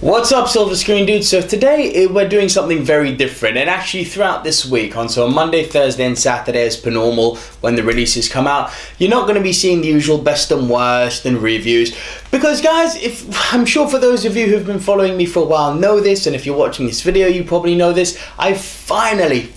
What's up, Silver Screen dudes? So today we're doing something very different, and actually throughout this week, on Monday, Thursday and Saturday as per normal when the releases come out, you're not going to be seeing the usual best and worst and reviews, because guys, I'm sure for those of you who've been following me for a while know this, and if you're watching this video you probably know this, I finally,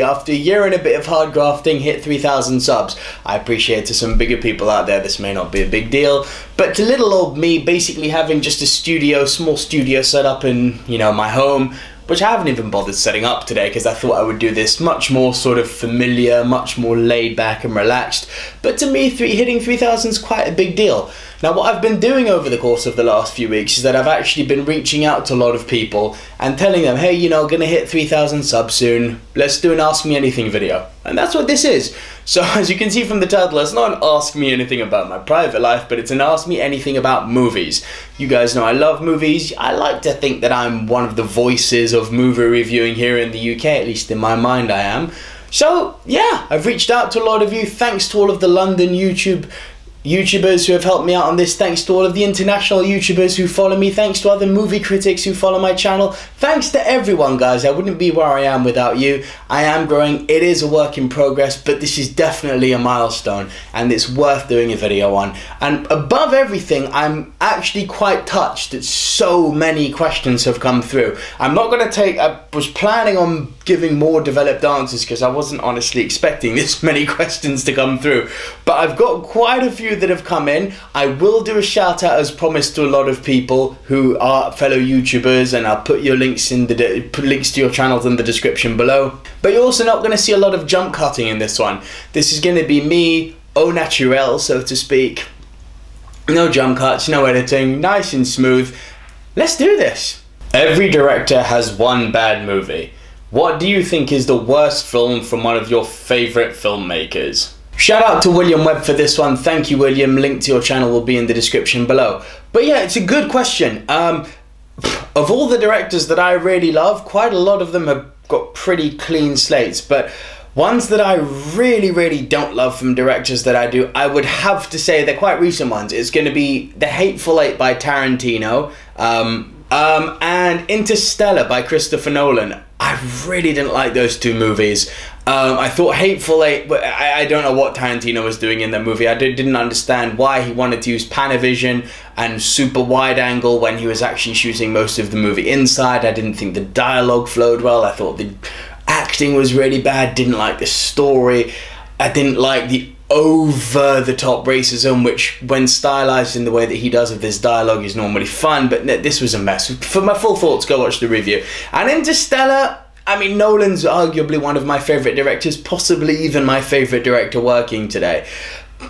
after a year and a bit of hard grafting, hit 3,000 subs. I appreciate to some bigger people out there this may not be a big deal, but to little old me, basically having just a small studio set up in, my home, which I haven't even bothered setting up today because I thought I would do this much more sort of familiar, much more laid back and relaxed. But to me, hitting 3,000 is quite a big deal. Now, what I've been doing over the course of the last few weeks is that I've actually been reaching out to a lot of people and telling them, hey, gonna hit 3,000 subs soon. Let's do an Ask Me Anything video. And that's what this is. So as you can see from the title, it's not an Ask Me Anything about my private life, but it's an Ask Me Anything about movies. You guys know I love movies. I like to think that I'm one of the voices of movie reviewing here in the UK, at least in my mind I am. So yeah, I've reached out to a lot of you. Thanks to all of the London YouTubers who have helped me out on this. Thanks to all of the international YouTubers who follow me. Thanks to other movie critics who follow my channel. Thanks to everyone, guys. I wouldn't be where I am without you. I am growing. It is a work in progress, but this is definitely a milestone and it's worth doing a video on. And above everything, I'm actually quite touched that so many questions have come through. I was planning on giving more developed answers because I wasn't honestly expecting this many questions to come through, but I've got quite a few that have come in. I will do a shout out as promised to a lot of people who are fellow YouTubers, and I'll put your links in put links to your channels in the description below. But you're also not going to see a lot of jump cutting in this one. This is going to be me au naturel, so to speak. No jump cuts, no editing, nice and smooth. Let's do this. Every director has one bad movie. What do you think is the worst film from one of your favorite filmmakers? Shout out to William Webb for this one. Thank you, William. Link to your channel will be in the description below. But yeah, it's a good question. Of all the directors that I really love, quite a lot of them have got pretty clean slates. But ones that I really don't love from directors that I do, I would have to say they're quite recent ones. It's going to be The Hateful Eight by Tarantino and Interstellar by Christopher Nolan. I really didn't like those two movies. I thought Hateful Eight, but I don't know what Tarantino was doing in that movie. I didn't understand why he wanted to use Panavision and super wide angle when he was actually shooting most of the movie inside. I didn't think the dialogue flowed well. I thought the acting was really bad. Didn't like the story. I didn't like the over-the-top racism, which when stylized in the way that he does of this dialogue is normally fun, but this was a mess. For my full thoughts, go watch the review. And Interstellar, I mean, Nolan's arguably one of my favorite directors, possibly even my favorite director working today.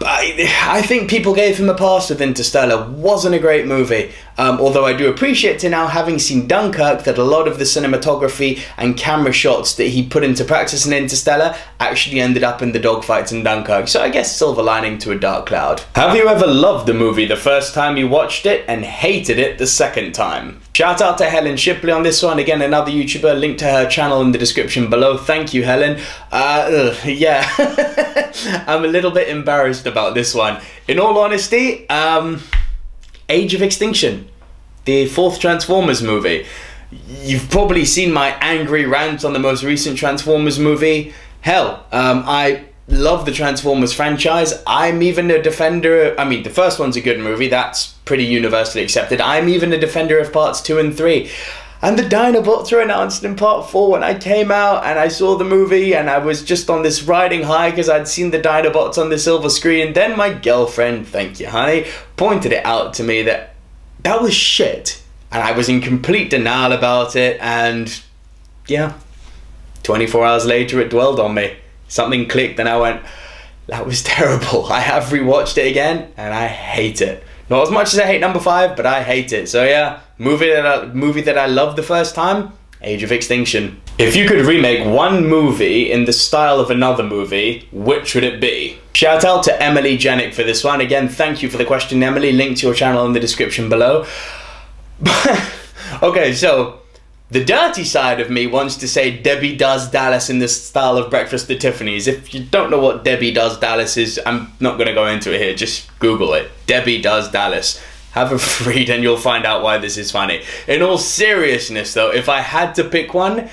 I think people gave him a pass with Interstellar. Wasn't a great movie, although I do appreciate to now, having seen Dunkirk, that a lot of the cinematography and camera shots that he put into practice in Interstellar actually ended up in the dogfights in Dunkirk. So I guess silver lining to a dark cloud. Have you ever loved the movie the first time you watched it and hated it the second time? Shout out to Helen Shipley on this one. Again, another YouTuber. Link to her channel in the description below. Thank you, Helen. Yeah, I'm a little bit embarrassed about this one. In all honesty, Age of Extinction, the 4th Transformers movie. You've probably seen my angry rant on the most recent Transformers movie. Hell, I love the Transformers franchise. I'm even a defender. I mean, the first one's a good movie. That's pretty universally accepted. I'm even a defender of parts 2 and 3. And the Dinobots were announced in part 4 when I came out and I saw the movie, and I was just on this riding high because I'd seen the Dinobots on the silver screen. Then my girlfriend, thank you honey, pointed it out to me that was shit. And I was in complete denial about it, and yeah, 24 hours later it dwelled on me. Something clicked and I went, that was terrible. I have rewatched it again and I hate it. Not as much as I hate number 5, but I hate it. So yeah, movie that I loved the first time, Age of Extinction. If you could remake one movie in the style of another movie, which would it be? Shout out to Emily Janik for this one. Again, thank you for the question, Emily. Link to your channel in the description below. Okay, so the dirty side of me wants to say Debbie Does Dallas in the style of Breakfast at Tiffany's. If you don't know what Debbie Does Dallas is, I'm not going to go into it here. Just Google it. Debbie Does Dallas. Have a read and you'll find out why this is funny. In all seriousness though, if I had to pick one,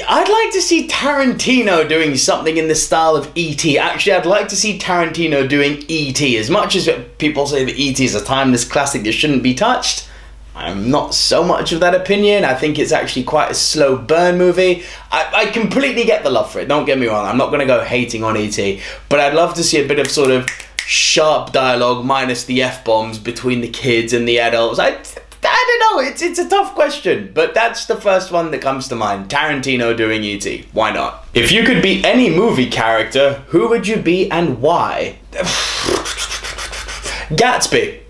I'd like to see Tarantino doing something in the style of E.T. Actually, I'd like to see Tarantino doing E.T. As much as people say that E.T. is a timeless classic that shouldn't be touched, I'm not so much of that opinion. I think it's actually quite a slow burn movie. I completely get the love for it, don't get me wrong. I'm not going to go hating on E.T. But I'd love to see a bit of sort of sharp dialogue minus the F-bombs between the kids and the adults. I don't know, it's a tough question, but that's the first one that comes to mind. Tarantino doing E.T. Why not? If you could be any movie character, who would you be and why? Gatsby.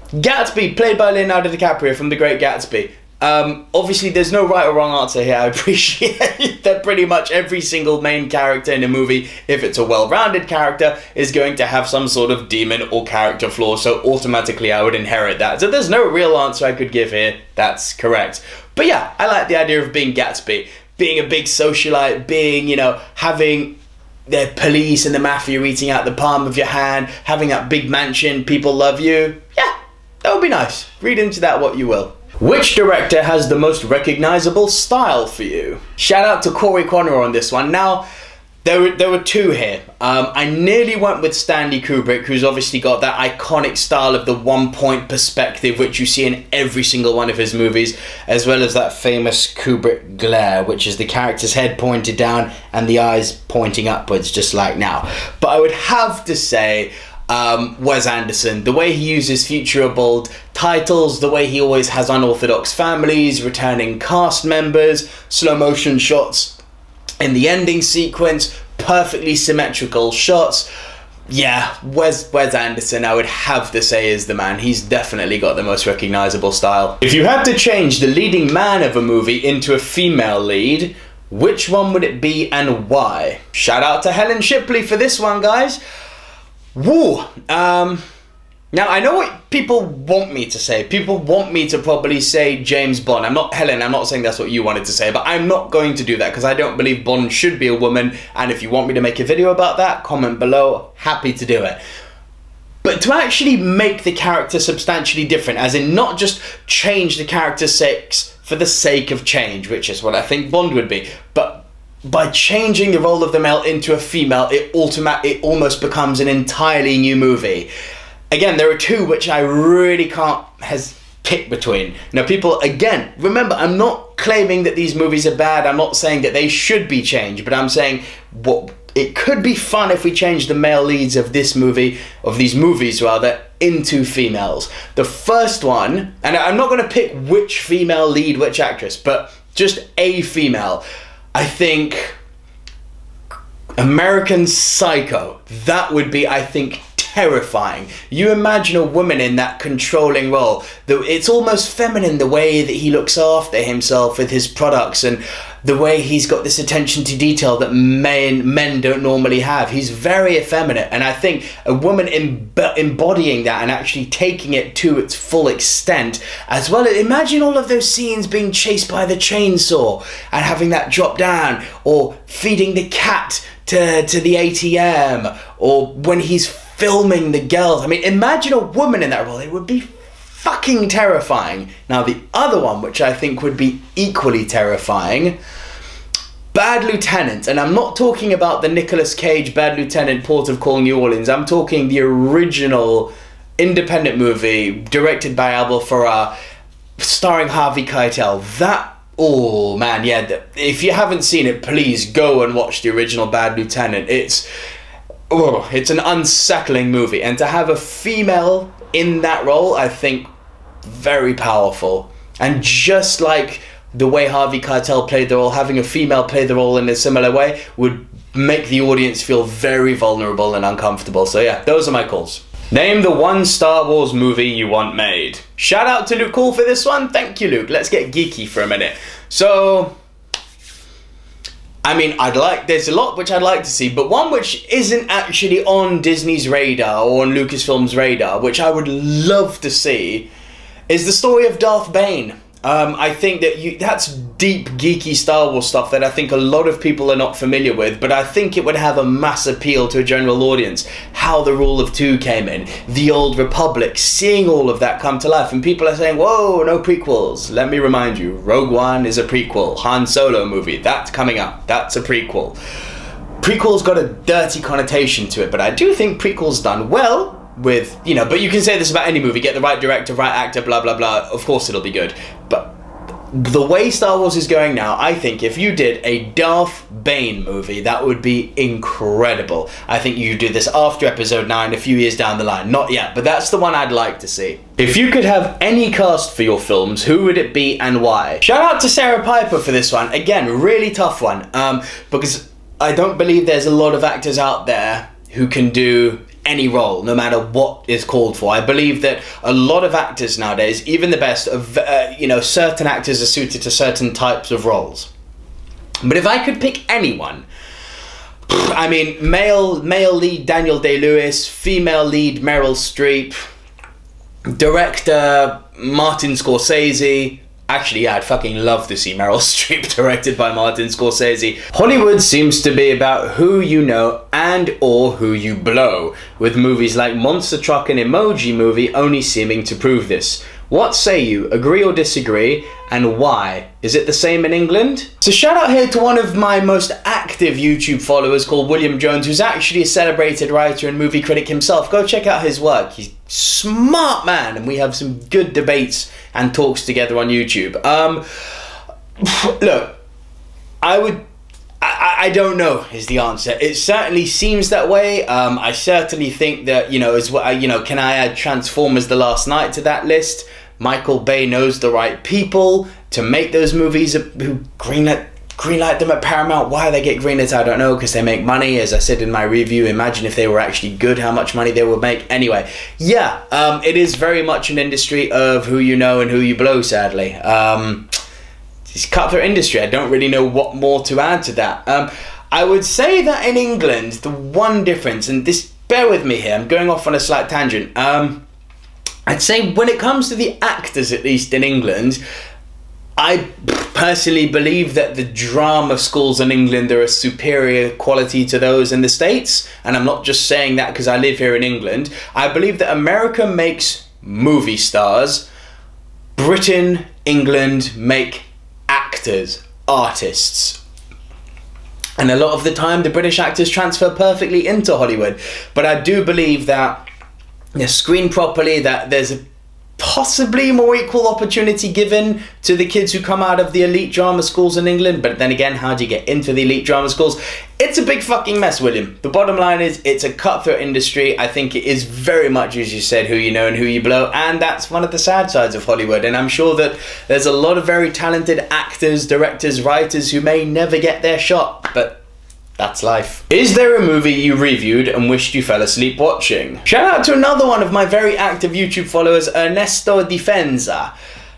Gatsby, played by Leonardo DiCaprio from The Great Gatsby. Obviously there's no right or wrong answer here. I appreciate that pretty much every single main character in a movie, if it's a well-rounded character, is going to have some sort of demon or character flaw, so automatically I would inherit that. So there's no real answer I could give here. That's correct. But yeah, I like the idea of being Gatsby. Being a big socialite, being, you know, having the police and the mafia eating out the palm of your hand, having that big mansion, people love you. Yeah, that would be nice. Read into that what you will. Which director has the most recognizable style for you? Shout out to Corey Conner on this one. Now, there were two here. I nearly went with Stanley Kubrick, who's obviously got that iconic style of the one-point perspective, which you see in every single one of his movies, as well as that famous Kubrick glare, which is the character's head pointed down and the eyes pointing upwards, just like now. But I would have to say Wes Anderson, the way he uses futurable titles, the way he always has unorthodox families, returning cast members, slow motion shots in the ending sequence, perfectly symmetrical shots. Yeah, Wes Anderson, I would have to say, is the man. He's definitely got the most recognizable style. If you had to change the leading man of a movie into a female lead, which one would it be and why? Shout out to Helen Shipley for this one, guys. Woo! Now, I know what people want me to say. People want me to probably say James Bond. Helen, I'm not saying that's what you wanted to say, but I'm not going to do that because I don't believe Bond should be a woman. And if you want me to make a video about that, comment below. Happy to do it. But to actually make the character substantially different, as in not just change the character's sex for the sake of change, which is what I think Bond would be, but by changing the role of the male into a female, it almost becomes an entirely new movie. Again, there are two which I really can't pick between. Now, people, again, remember, I'm not claiming that these movies are bad. I'm not saying that they should be changed, but I'm saying it could be fun if we change the male leads of this movie, of these movies rather, into females. The first one, and I'm not going to pick which female lead, which actress, but just a female. I think American Psycho, that would be, I think, terrifying. You imagine a woman in that controlling role. It's almost feminine, the way that he looks after himself with his products and the way he's got this attention to detail that men don't normally have. He's very effeminate, and I think a woman embodying that and actually taking it to its full extent, as well as imagine all of those scenes being chased by the chainsaw and having that drop down, or feeding the cat to the ATM, or when he's filming the girls. I mean, imagine a woman in that role. It would be fucking terrifying. Now, the other one, which I think would be equally terrifying, Bad Lieutenant. And I'm not talking about the Nicolas Cage Bad Lieutenant Port of Call New Orleans. I'm talking the original independent movie directed by Abel Ferrara, starring Harvey Keitel. That, oh man, yeah, if you haven't seen it, please go and watch the original Bad Lieutenant. It's an unsettling movie, and to have a female in that role, I think very powerful. And just like the way Harvey Keitel played the role, having a female play the role in a similar way would make the audience feel very vulnerable and uncomfortable. So yeah, those are my calls. Name the one Star Wars movie you want made. Shout out to Luke Hall for this one. Thank you, Luke. Let's get geeky for a minute. So, I mean, there's a lot which I'd like to see, but one which isn't actually on Disney's radar or on Lucasfilm's radar, which I would love to see, is the story of Darth Bane. I think that that's deep, geeky Star Wars stuff that I think a lot of people are not familiar with, but I think it would have a mass appeal to a general audience. How the Rule of Two came in, the Old Republic, seeing all of that come to life, and people are saying, whoa, no prequels. Let me remind you, Rogue One is a prequel. Han Solo movie, that's coming up, that's a prequel. Prequel's got a dirty connotation to it, but I do think prequel's done well. With, you know, but you can say this about any movie, get the right director, right actor, blah blah blah, of course it'll be good. But the way Star Wars is going now, I think if you did a Darth Bane movie, that would be incredible. I think you do this after episode 9, a few years down the line. Not yet, but that's the one I'd like to see. If you could have any cast for your films, who would it be and why? Shout out to Sarah Piper for this one. Again, really tough one, because I don't believe there's a lot of actors out there who can do any role, no matter what is called for. I believe that a lot of actors nowadays, even the best, of you know, certain actors are suited to certain types of roles. But if I could pick anyone, I mean, male lead Daniel Day-Lewis, female lead Meryl Streep, director Martin Scorsese. Actually, yeah, I'd fucking love to see Meryl Streep directed by Martin Scorsese. Hollywood seems to be about who you know and or who you blow, with movies like Monster Truck and Emoji Movie only seeming to prove this. What say you? Agree or disagree? And why? Is it the same in England? So shout out here to one of my most active YouTube followers called William Jones, who's actually a celebrated writer and movie critic himself. Go check out his work. He's a smart man, and we have some good debates and talks together on YouTube. Look, I don't know is the answer. It certainly seems that way. I certainly think that, you know, can I add Transformers: The Last Night to that list? Michael Bay knows the right people to make those movies who greenlight them at Paramount. Why they get greenlit, I don't know, because they make money. As I said in my review, imagine if they were actually good, how much money they would make. Anyway, yeah, it is very much an industry of who you know and who you blow, sadly. It's a cutthroat industry. I don't really know what more to add to that. I would say that in England, the one difference, and this, bear with me here, I'm going off on a slight tangent. I'd say when it comes to the actors, at least in England, I personally believe that the drama schools in England are a superior quality to those in the States. And I'm not just saying that because I live here in England. I believe that America makes movie stars. Britain, England make actors, artists. And a lot of the time, the British actors transfer perfectly into Hollywood. But I do believe that they're screened properly, that there's a possibly more equal opportunity given to the kids who come out of the elite drama schools in England. But then again, how do you get into the elite drama schools? It's a big fucking mess, William. The bottom line is, it's a cutthroat industry. I think it is very much, as you said, who you know and who you blow. And that's one of the sad sides of Hollywood. And I'm sure that there's a lot of very talented actors, directors, writers who may never get their shot. But that's life. Is there a movie you reviewed and wished you fell asleep watching? Shout out to another one of my very active YouTube followers, Ernesto Defenza.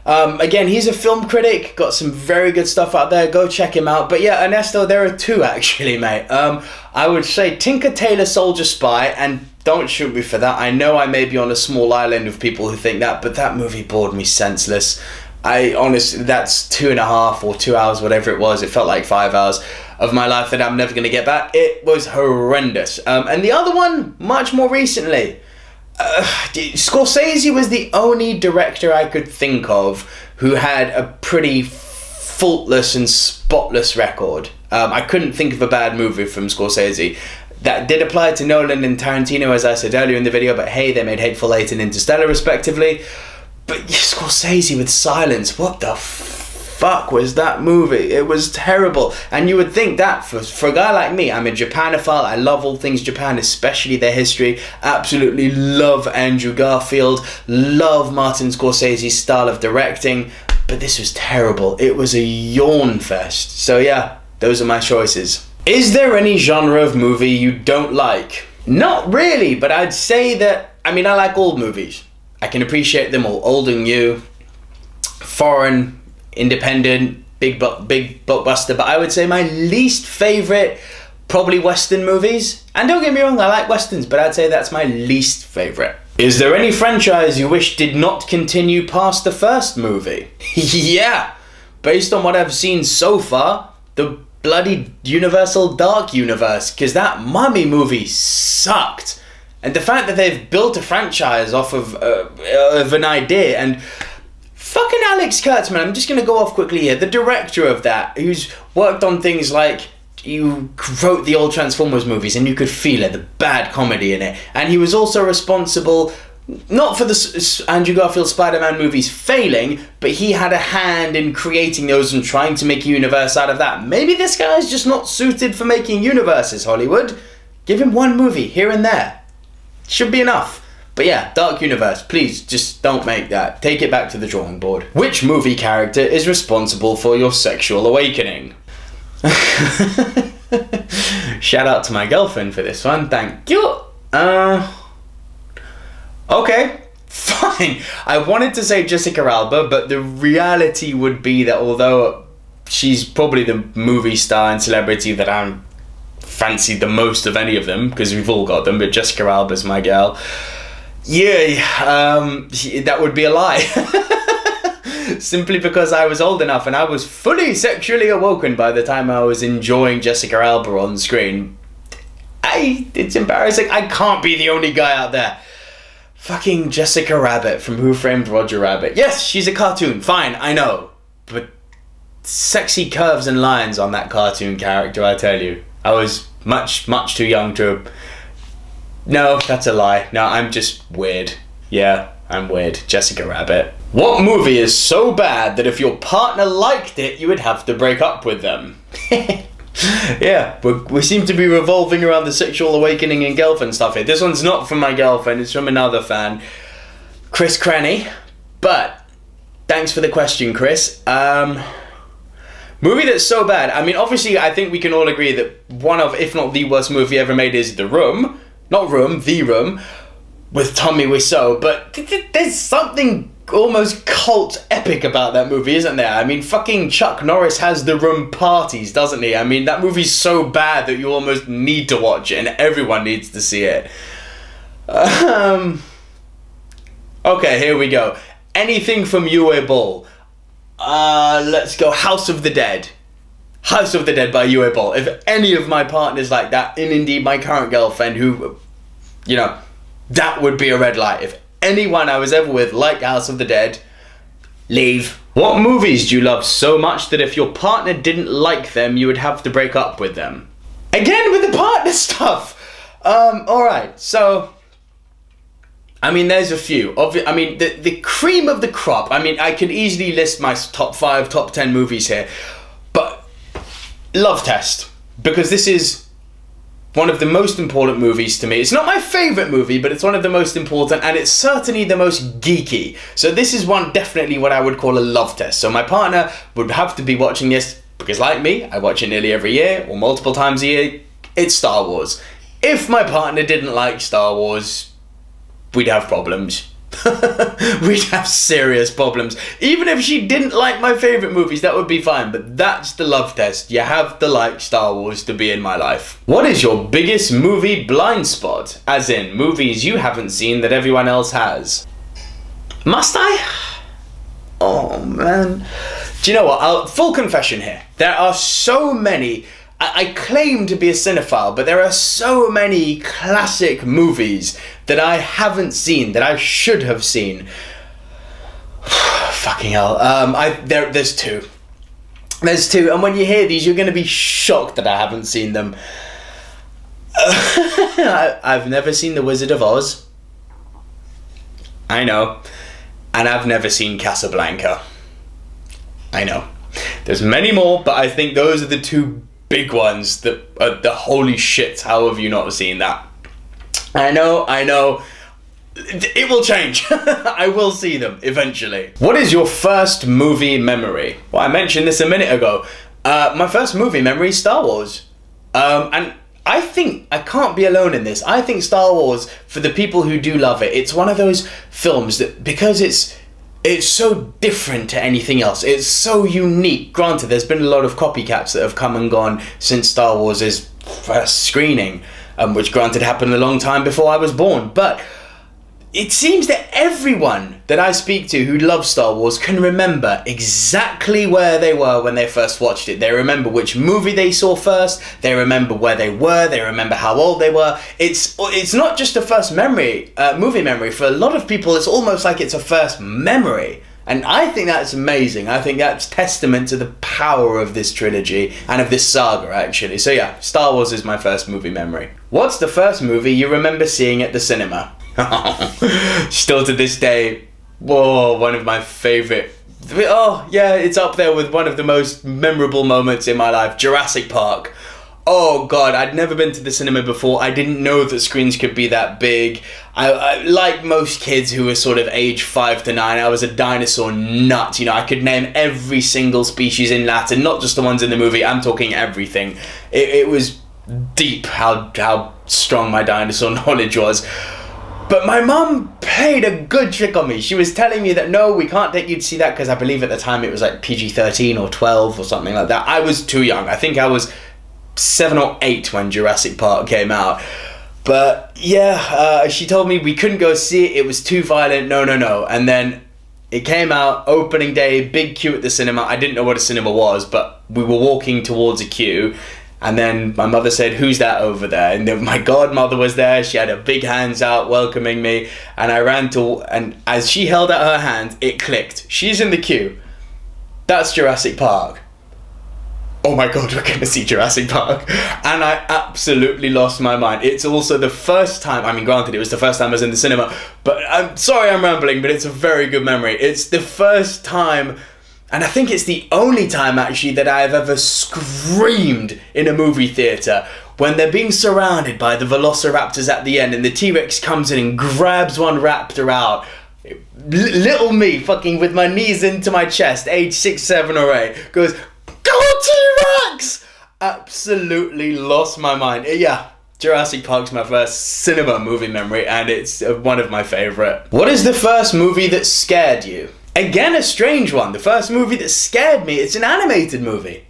Again, he's a film critic, got some very good stuff out there. Go check him out. But yeah, Ernesto, there are two actually, mate. I would say Tinker Tailor Soldier Spy, and don't shoot me for that. I know I may be on a small island of people who think that, but that movie bored me senseless. I honestly, that's 2.5 or 2 hours, whatever it was. It felt like 5 hours of my life that I'm never going to get back. It was horrendous. And the other one, much more recently, Scorsese was the only director I could think of who had a pretty faultless and spotless record. I couldn't think of a bad movie from Scorsese. That did apply to Nolan and Tarantino, as I said earlier in the video, but hey, they made Hateful Eight and Interstellar respectively. But Scorsese with Silence, what the fuck was that movie? It was terrible. And you would think that for a guy like me, I'm a Japanophile, I love all things Japan, especially their history, absolutely love Andrew Garfield, love Martin Scorsese's style of directing, but this was terrible. It was a yawn fest. So yeah, those are my choices. Is there any genre of movie you don't like? Not really, but I'd say that, I mean, I like old movies. I can appreciate them all, old and new, foreign, independent, big blockbuster, but I would say my least favourite, probably Western movies. And don't get me wrong, I like Westerns, but I'd say that's my least favourite. Is there any franchise you wish did not continue past the first movie? Yeah, based on what I've seen so far, the bloody Universal Dark Universe, because that Mummy movie sucked. And the fact that they've built a franchise off of an idea, and fucking Alex Kurtzman, I'm just going to go off quickly here, the director of that, who's worked on things like, you wrote the old Transformers movies and you could feel it, the bad comedy in it. And he was also responsible, not for the Andrew Garfield Spider-Man movies failing, but he had a hand in creating those and trying to make a universe out of that. Maybe this guy's just not suited for making universes, Hollywood. Give him one movie here and there. Should be enough. But yeah, Dark Universe, please just don't make that. Take it back to the drawing board. Which movie character is responsible for your sexual awakening? Shout out to my girlfriend for this one, thank you. Okay, fine. I wanted to say Jessica Alba, but the reality would be that although she's probably the movie star and celebrity that I fancy the most of any of them, because we've all got them, but Jessica Alba's my girl. Yeah, that would be a lie. Simply because I was old enough and I was fully sexually awoken by the time I was enjoying Jessica Alba on screen. It's embarrassing. I can't be the only guy out there. Fucking Jessica Rabbit from Who Framed Roger Rabbit. Yes, she's a cartoon, fine, I know. But sexy curves and lines on that cartoon character, I tell you. I was much too young to... No, that's a lie. No, I'm just weird. Yeah, I'm weird. Jessica Rabbit. What movie is so bad that if your partner liked it, you would have to break up with them? Yeah, we seem to be revolving around the sexual awakening and girlfriend stuff here. This one's not from my girlfriend, it's from another fan, Chris Cranny. But, thanks for the question, Chris. Movie that's so bad. I mean, obviously, I think we can all agree that one of, if not the worst movie ever made is The Room. Not Room, The Room, with Tommy Wiseau. But there's something almost cult epic about that movie, isn't there? I mean, fucking Chuck Norris has The Room parties, doesn't he? I mean, that movie's so bad that you almost need to watch it, and everyone needs to see it. Okay, here we go. Anything from Uwe Boll. Let's go House of the Dead. House of the Dead by Uwe Boll. If any of my partners like that, and indeed my current girlfriend, who, you know, that would be a red light. If anyone I was ever with liked House of the Dead, leave. What movies do you love so much that if your partner didn't like them, you would have to break up with them? Again with the partner stuff. Alright, so... I mean, there's a few. I mean, the cream of the crop. I mean, I could easily list my top 5, top 10 movies here. But Love Test. Because this is one of the most important movies to me. It's not my favourite movie, but it's one of the most important, and it's certainly the most geeky. So this is one, definitely what I would call a love test. So my partner would have to be watching this, because like me, I watch it nearly every year, or multiple times a year. It's Star Wars. If my partner didn't like Star Wars, we'd have problems. We'd have serious problems. Even if she didn't like my favourite movies, that would be fine. But that's the love test. You have to like Star Wars to be in my life. What is your biggest movie blind spot? As in, movies you haven't seen that everyone else has. Must I? Oh, man. Do you know what? Full confession here. There are so many... I claim to be a cinephile, but there are so many classic movies that I haven't seen, that I should have seen. Fucking hell. There's two. There's two, and when you hear these, you're going to be shocked that I haven't seen them. I've never seen The Wizard of Oz. I know. And I've never seen Casablanca. I know. There's many more, but I think those are the two big ones that are the holy shit, how have you not seen that? I know, it will change. I will see them eventually. What is your first movie memory? Well, I mentioned this a minute ago. My first movie memory is Star Wars. And I think I can't be alone in this. I think Star Wars, for the people who do love it, it's one of those films that, because it's so different to anything else. It's so unique. Granted, there's been a lot of copycats that have come and gone since Star Wars' first screening, which granted happened a long time before I was born. But it seems that everyone that I speak to who loves Star Wars can remember exactly where they were when they first watched it. They remember which movie they saw first, they remember where they were, they remember how old they were. It's not just a first memory, movie memory. For a lot of people, it's almost like it's a first memory. And I think that's amazing. I think that's testament to the power of this trilogy and of this saga, actually. So yeah, Star Wars is my first movie memory. What's the first movie you remember seeing at the cinema? Still to this day, whoa, one of my favorite. Oh yeah, it's up there with one of the most memorable moments in my life. Jurassic Park. Oh god, I'd never been to the cinema before. I didn't know that screens could be that big. I like most kids who were sort of age 5 to 9, I was a dinosaur nut. You know, I could name every single species in Latin, not just the ones in the movie. I'm talking everything. It was deep how strong my dinosaur knowledge was. But my mum played a good trick on me. She was telling me that, no, we can't take you to see that, because I believe at the time it was like PG-13 or 12 or something like that. I was too young. I think I was 7 or 8 when Jurassic Park came out. But yeah, she told me we couldn't go see it. It was too violent. No, no, no. And then it came out, opening day, big queue at the cinema. I didn't know what a cinema was, but we were walking towards a queue. And then my mother said, "Who's that over there?" And then my godmother was there. She had her big hands out welcoming me. And I ran to, and as she held out her hand, it clicked. She's in the queue. That's Jurassic Park. Oh my god, we're gonna see Jurassic Park. And I absolutely lost my mind. It's also the first time, I mean, granted, it was the first time I was in the cinema, but I'm sorry I'm rambling, but it's a very good memory. It's the first time, and I think it's the only time actually that I've ever screamed in a movie theatre, when they're being surrounded by the velociraptors at the end and the T-Rex comes in and grabs one raptor out. Little me, fucking with my knees into my chest, age 6, 7 or 8, goes, "Go T-Rex!" Absolutely lost my mind. Yeah, Jurassic Park's my first cinema movie memory, and it's one of my favourite. What is the first movie that scared you? Again, a strange one. The first movie that scared me, it's an animated movie.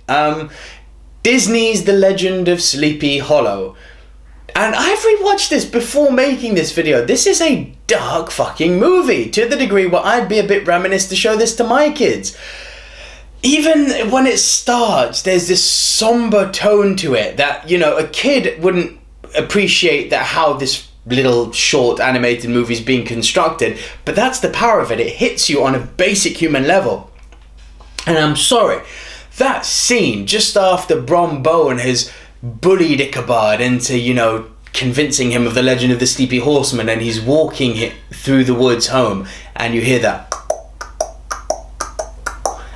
Disney's The Legend of Sleepy Hollow. And I've rewatched this before making this video. This is a dark fucking movie, to the degree where I'd be a bit reminiscent to show this to my kids. Even when it starts, there's this somber tone to it that, you know, a kid wouldn't appreciate that how this little short animated movie is being constructed, but that's the power of it. It hits you on a basic human level. And I'm sorry, that scene just after Brom Bowen has bullied Ichabod into, you know, convincing him of the legend of the Sleepy Horseman, and he's walking through the woods home, and you hear that,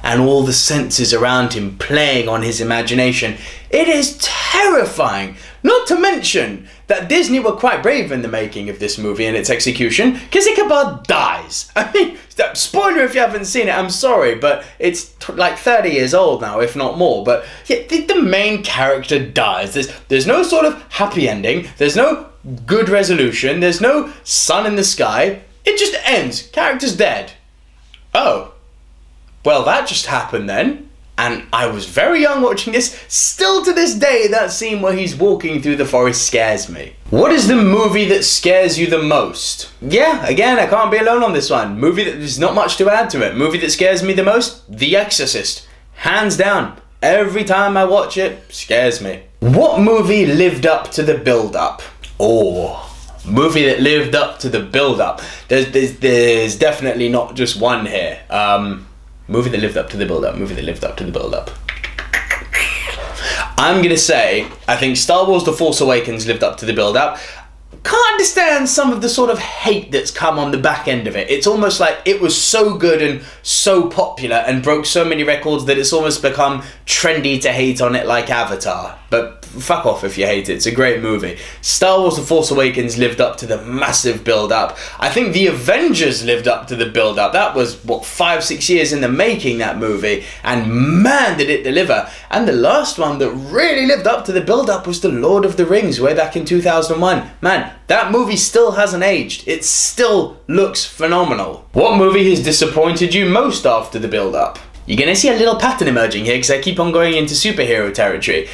and all the senses around him playing on his imagination. It is terrifying. Not to mention that Disney were quite brave in the making of this movie and its execution, because Ichabod dies. I mean, spoiler if you haven't seen it, I'm sorry, but it's like 30 years old now, if not more. But yeah, the main character dies. There's no sort of happy ending. There's no good resolution. There's no sun in the sky. It just ends. Character's dead. Oh. Well, that just happened then. And I was very young watching this. Still to this day, that scene where he's walking through the forest scares me. What is the movie that scares you the most? Yeah, again, I can't be alone on this one. Movie that there's not much to add to it. Movie that scares me the most? The Exorcist. Hands down. Every time I watch it, scares me. What movie lived up to the build-up? Oh, movie that lived up to the build-up. There's definitely not just one here. Movie that lived up to the build-up. Movie that lived up to the build-up. I'm gonna say, I think Star Wars The Force Awakens lived up to the build-up. Can't understand some of the sort of hate that's come on the back end of it. It's almost like it was so good and so popular and broke so many records that it's almost become trendy to hate on it, like Avatar. But fuck off if you hate it. It's a great movie. Star Wars The Force Awakens lived up to the massive build-up. I think The Avengers lived up to the build-up. That was, what, 5-6 years in the making, that movie. And man, did it deliver. And the last one that really lived up to the build-up was The Lord of the Rings, way back in 2001. Man, that movie still hasn't aged. It still looks phenomenal. What movie has disappointed you most after the build-up? You're gonna see a little pattern emerging here, because I keep on going into superhero territory.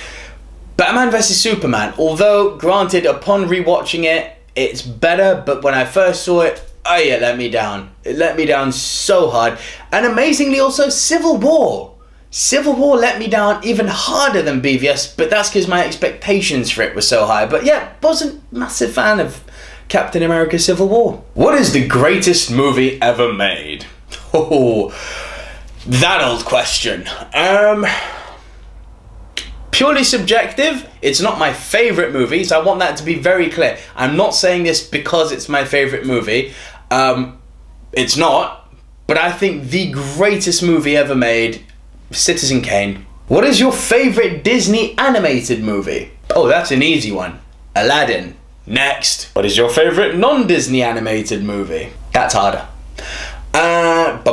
Batman vs Superman, although granted upon rewatching it, it's better, but when I first saw it, oh yeah, it let me down. It let me down so hard. And amazingly also, Civil War. Civil War let me down even harder than BVS, but that's because my expectations for it were so high. But yeah, wasn't a massive fan of Captain America Civil War. What is the greatest movie ever made? Oh, that old question. Purely subjective, it's not my favourite movie, so I want that to be very clear. I'm not saying this because it's my favourite movie. It's not, but I think the greatest movie ever made, Citizen Kane. What is your favourite Disney animated movie? Oh, that's an easy one. Aladdin. Next. What is your favourite non-Disney animated movie? That's harder. I'm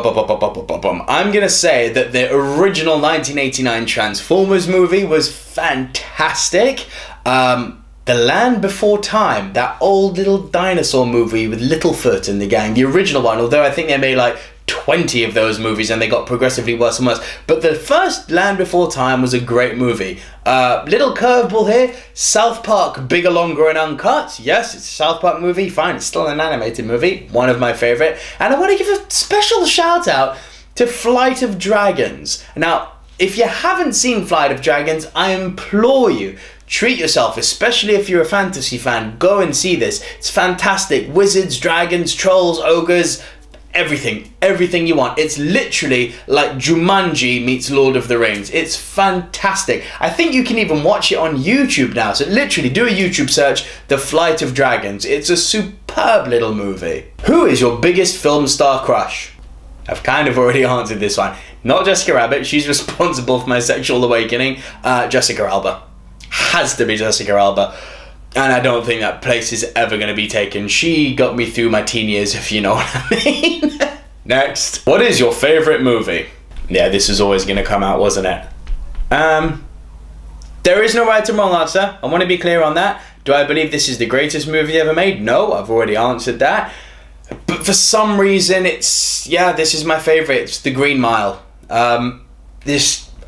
gonna say that the original 1989 Transformers movie was fantastic. The Land Before Time, that old little dinosaur movie with Littlefoot and the gang, the original one, although I think they made like 20 of those movies and they got progressively worse and worse. But the first Land Before Time was a great movie. Little curveball here, South Park, Bigger, Longer and Uncut. Yes, it's a South Park movie, fine, it's still an animated movie, one of my favourite. And I want to give a special shout out to Flight of Dragons. Now, if you haven't seen Flight of Dragons, I implore you, treat yourself, especially if you're a fantasy fan. Go and see this. It's fantastic. Wizards, dragons, trolls, ogres, everything you want. It's literally like Jumanji meets Lord of the Rings. It's fantastic. I think you can even watch it on YouTube now. So literally do a YouTube search, The Flight of Dragons. It's a superb little movie. Who is your biggest film star crush? I've kind of already answered this one. Not Jessica Rabbit. She's responsible for my sexual awakening. Jessica Alba. Has to be Jessica Alba. And I don't think that place is ever going to be taken. She got me through my teen years, if you know what I mean. Next. What is your favourite movie? Yeah, this was always going to come out, wasn't it? There is no right and wrong answer. I want to be clear on that. Do I believe this is the greatest movie ever made? No, I've already answered that. But for some reason, it's... yeah, this is my favourite. It's The Green Mile.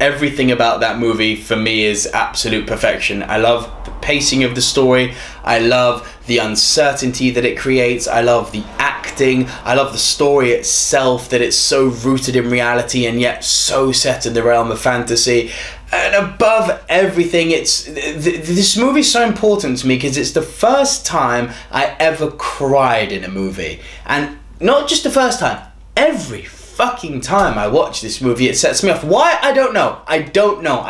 Everything about that movie for me is absolute perfection. I love the pacing of the story. I love the uncertainty that it creates. I love the acting. I love the story itself, that it's so rooted in reality and yet so set in the realm of fantasy. And above everything, this movie's so important to me because it's the first time I ever cried in a movie. And not just the first time, every fucking time I watch this movie it sets me off. Why? I don't know. I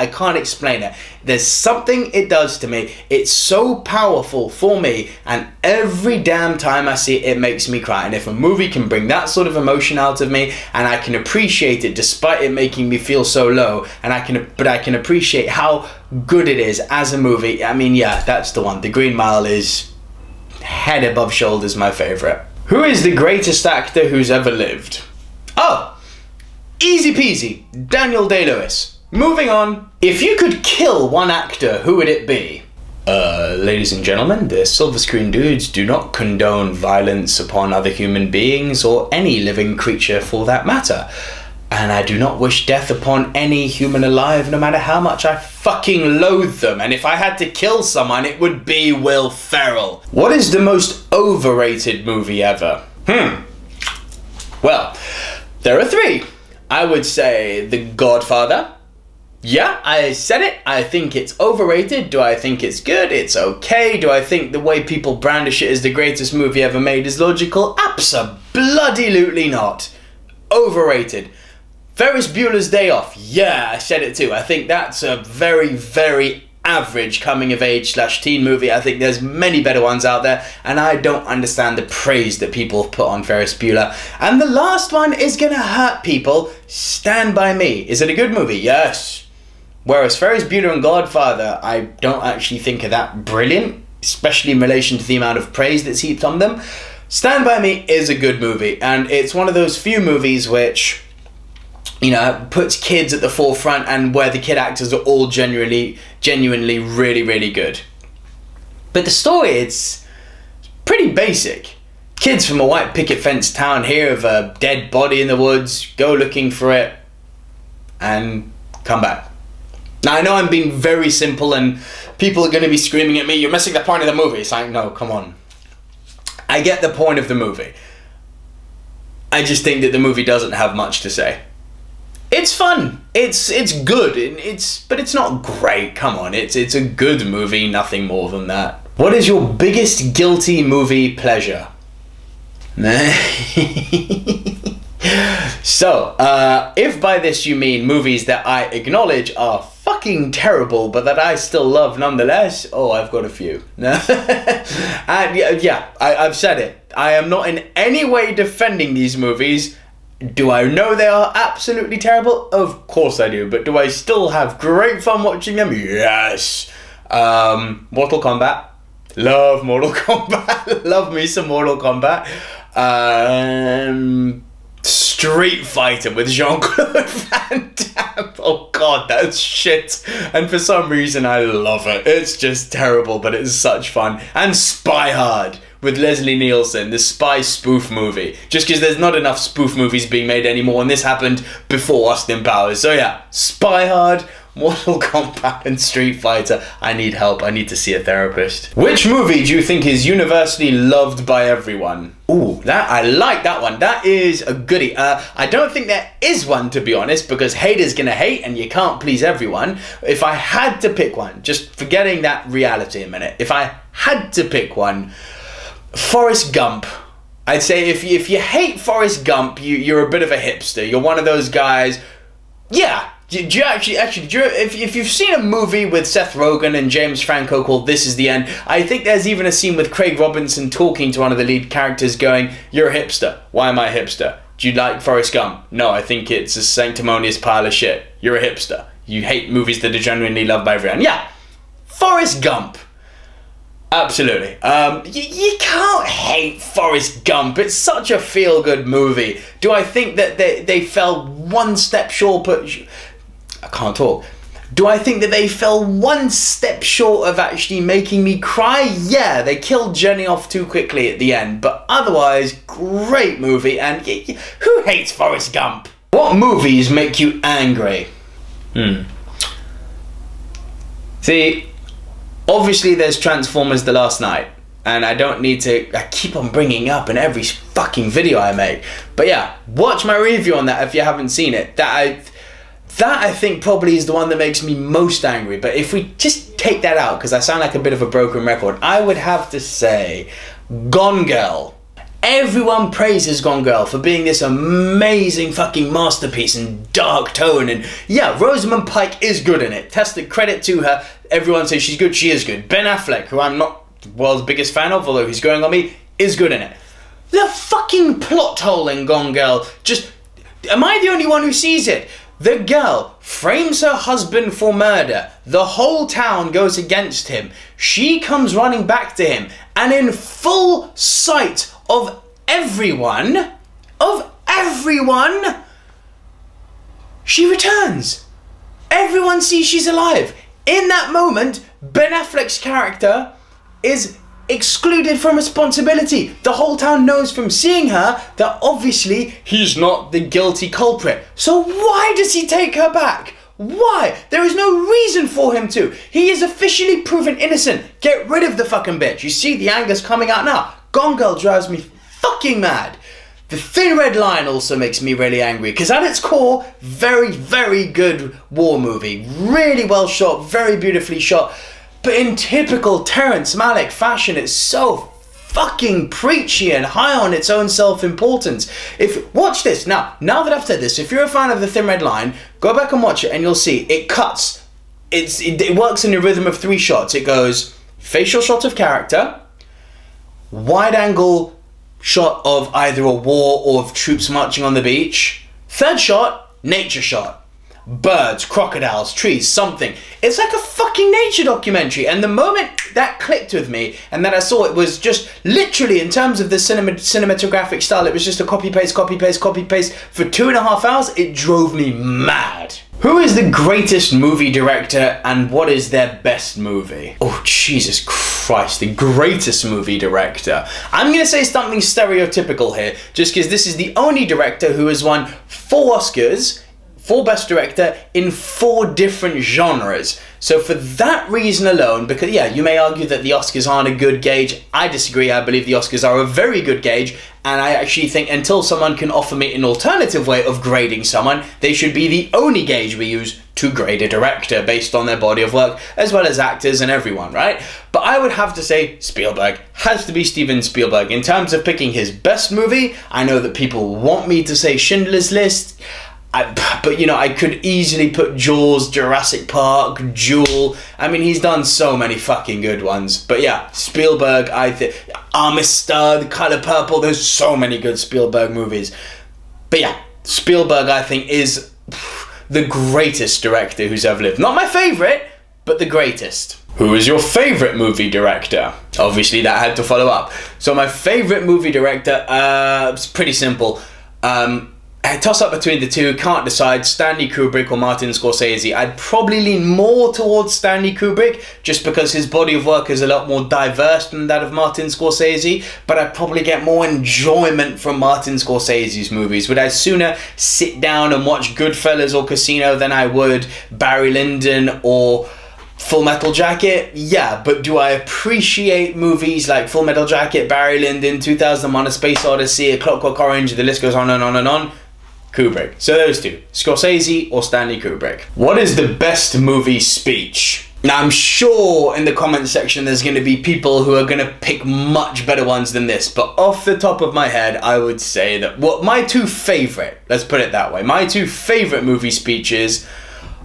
can't explain it. There's something it does to me. It's so powerful for me, and every damn time I see it, it makes me cry. And if a movie can bring that sort of emotion out of me, and I can appreciate it despite it making me feel so low, and I can appreciate how good it is as a movie, I mean, yeah, that's the one. The Green Mile is head above shoulders my favourite. Who is the greatest actor who's ever lived? Oh, easy peasy, Daniel Day-Lewis. Moving on. If you could kill one actor, who would it be? Ladies and gentlemen, the Silver Screen Dudes do not condone violence upon other human beings or any living creature for that matter. And I do not wish death upon any human alive, no matter how much I fucking loathe them. And if I had to kill someone, it would be Will Ferrell. What is the most overrated movie ever? Well, there are three. I would say The Godfather. Yeah, I said it. I think it's overrated. Do I think it's good? It's okay. Do I think the way people brandish it as the greatest movie ever made is logical? Abso-bloody-lutely not. Overrated. Ferris Bueller's Day Off. Yeah, I said it too. I think that's a very, very average coming-of-age / teen movie. I think there's many better ones out there, and I don't understand the praise that people have put on Ferris Bueller. And the last one is gonna hurt people. Stand By Me. Is it a good movie? Yes. Whereas Ferris Bueller and Godfather, I don't actually think are that brilliant, especially in relation to the amount of praise that's heaped on them. Stand By Me is a good movie, and it's one of those few movies which, you know, puts kids at the forefront and where the kid actors are all genuinely really, really good. But the story, it's pretty basic. Kids from a white picket fence town hear of a dead body in the woods, go looking for it, and come back. Now, I know I'm being very simple and people are going to be screaming at me, you're missing the point of the movie. It's like, no, come on. I get the point of the movie. I just think that the movie doesn't have much to say. It's fun. It's good. But it's not great. Come on, it's a good movie. Nothing more than that. What is your biggest guilty movie pleasure? So, if by this you mean movies that I acknowledge are fucking terrible, but that I still love nonetheless, oh, I've got a few. And yeah, I've said it. I am not in any way defending these movies. Do I know they are absolutely terrible? Of course I do. But do I still have great fun watching them? Yes. Mortal Kombat. Love Mortal Kombat. Love me some Mortal Kombat. Street Fighter with Jean-Claude Van Damme. Oh god, that's shit. And for some reason I love it. It's just terrible, but it's such fun. And Spy Hard with Leslie Nielsen, the spy spoof movie. Just because there's not enough spoof movies being made anymore, and this happened before Austin Powers. So yeah, Spy Hard, Mortal Kombat, and Street Fighter. I need help. I need to see a therapist. Which movie do you think is universally loved by everyone? Ooh, I like that one. That is a goodie. I don't think there is one, to be honest, because haters gonna hate and you can't please everyone. If I had to pick one, just forgetting that reality a minute, if I had to pick one, Forrest Gump. I'd say if you hate Forrest Gump, you're a bit of a hipster. You're one of those guys. Yeah. If you've seen a movie with Seth Rogen and James Franco called This Is the End, I think there's even a scene with Craig Robinson talking to one of the lead characters going, "You're a hipster. Why am I a hipster? Do you like Forrest Gump? No, I think it's a sanctimonious pile of shit. You're a hipster. You hate movies that are genuinely loved by everyone." Yeah, Forrest Gump. Absolutely. You can't hate Forrest Gump. It's such a feel-good movie. Do I think that they fell one step short, I can't talk. Do I think that they fell one step short of actually making me cry? Yeah, they killed Jenny off too quickly at the end, but otherwise, great movie, and who hates Forrest Gump? What movies make you angry? See, obviously there's Transformers The Last Night, and I don't need to, I keep on bringing up in every fucking video I make, but yeah, watch my review on that if you haven't seen it. That I think probably is the one that makes me most angry. But if we just take that out, because I sound like a bit of a broken record, I would have to say Gone Girl. Everyone praises Gone Girl for being this amazing fucking masterpiece and dark tone. And yeah, Rosamund Pike is good in it. Tested credit to her. Everyone says she's good, she is good. Ben Affleck, who I'm not the world's biggest fan of, although he's growing on me, is good in it. The fucking plot hole in Gone Girl, just, am I the only one who sees it? The girl frames her husband for murder. The whole town goes against him. She comes running back to him, and in full sight of everyone, she returns. Everyone sees she's alive. In that moment, Ben Affleck's character is excluded from responsibility. The whole town knows from seeing her that obviously he's not the guilty culprit. So why does he take her back? Why? There is no reason for him to. He is officially proven innocent. Get rid of the fucking bitch. You see, the anger's coming out now. Gone Girl drives me fucking mad. The Thin Red Line also makes me really angry, because at its core, very, very good war movie. Really well shot, very beautifully shot. But in typical Terrence Malick fashion, it's so fucking preachy and high on its own self-importance. Watch this. Now that I've said this, if you're a fan of The Thin Red Line, go back and watch it and you'll see it cuts. It works in a rhythm of 3 shots. It goes facial shot of character, wide angle shot of either a war or of troops marching on the beach, third shot, nature shot. Birds, crocodiles, trees, something. It's like a fucking nature documentary. And the moment that clicked with me and that I saw it was just literally, in terms of the cinematographic style, it was just a copy paste for 2.5 hours. It drove me mad. Who is the greatest movie director and what is their best movie? Oh, Jesus Christ, the greatest movie director. I'm gonna say something stereotypical here, just because this is the only director who has won 4 Oscars for Best Director in 4 different genres. So for that reason alone, because yeah, you may argue that the Oscars aren't a good gauge. I disagree. I believe the Oscars are a very good gauge, and I actually think until someone can offer me an alternative way of grading someone, they should be the only gauge we use to grade a director based on their body of work, as well as actors and everyone, right? But I would have to say Spielberg has to be Steven Spielberg. In terms of picking his best movie, I know that people want me to say Schindler's List, but you know, I could easily put Jaws, Jurassic Park, Jewel. I mean, he's done so many fucking good ones. But yeah, Spielberg, I think, Amistad, Color Purple, there's so many good Spielberg movies. But yeah, Spielberg, I think, is the greatest director who's ever lived. Not my favourite, but the greatest. Who is your favourite movie director? Obviously, that had to follow up. So my favourite movie director, it's pretty simple. I toss up between the two, can't decide, Stanley Kubrick or Martin Scorsese. I'd probably lean more towards Stanley Kubrick, just because his body of work is a lot more diverse than that of Martin Scorsese, but I'd probably get more enjoyment from Martin Scorsese's movies. Would I sooner sit down and watch Goodfellas or Casino than I would Barry Lyndon or Full Metal Jacket? Yeah, but do I appreciate movies like Full Metal Jacket, Barry Lyndon, 2001: A Space Odyssey, A Clockwork Orange, the list goes on and on and on? Kubrick. So those two, Scorsese or Stanley Kubrick. What is the best movie speech? Now I'm sure in the comment section there's going to be people who are going to pick much better ones than this, but off the top of my head I would say that my 2 favourite, let's put it that way, my 2 favourite movie speeches